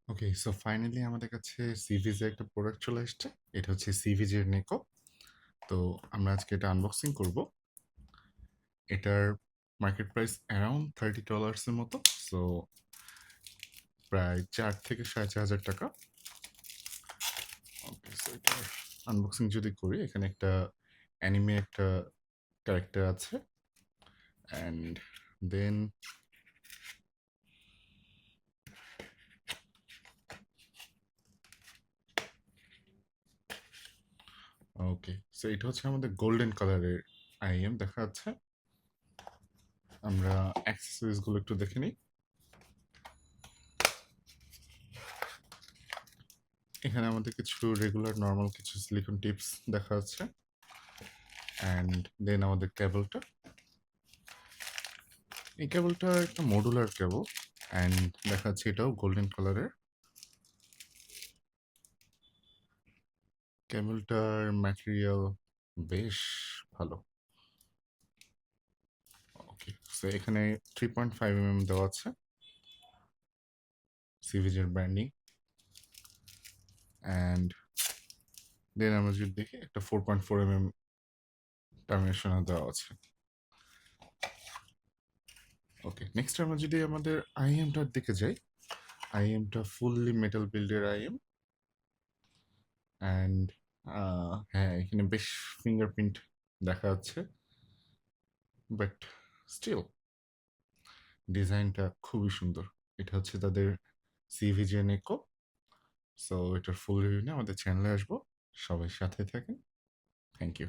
ওকে, so finally আমাদের কাছে সিভিজ এর একটা প্রোডাক্ট চলে এসেছে। এটা হচ্ছে সিভিজ এর নেকো। তো আমরা আজকে এটা আনবক্সিং করব। এটার মার্কেট প্রাইস অ্যারাউন্ড $30 এর মতো। সো প্রায় 4 থেকে 4.5 হাজার টাকা। ওকে, সো এটার আনবক্সিং যদি করি, এখানে একটা অ্যানিমে একটা ক্যারেক্টার আছে। অ্যান্ড দেন ওকে, সো এটা হচ্ছে আমাদের গোল্ডেন কালারের আইএম দেখা যাচ্ছে। আমরা অ্যাক্সেসরিজগুলো একটু দেখে নিই। এখানে আমাদের কিছু রেগুলার নর্মাল কিছু সিলিকন টিপস দেখা যাচ্ছে। অ্যান্ড দেন আমাদের কেবলটা, এই কেবলটা একটা মডুলার কেবল। অ্যান্ড দেখা যাচ্ছে এটাও গোল্ডেন কালারের। কেবলটার ম্যাটেরিয়াল বেশ ভালো। ওকে, সো এখানে 3.5 mm দেওয়া আছে, সিভিজের ব্র্যান্ডিং। অ্যান্ড দেন আমরা যদি দেখি একটা 4.4 mm টার্মিনেশনও দেওয়া আছে। ওকে, নেক্সট আমরা যদি আমাদের আইএমটার দিকে যাই, আইএমটা ফুললি মেটাল বিল্ডের আইএম। অ্যান্ড হ্যাঁ, এখানে বেশ ফিঙ্গারপ্রিন্ট দেখা যাচ্ছে, বাট স্টিল ডিজাইনটা খুবই সুন্দর। এটা হচ্ছে তাদের সিভিজে নেকো। সো এটার ফুল রিভিউ নিয়ে আমাদের চ্যানেলে আসবো। সবাই সাথে থাকেন। Thank you.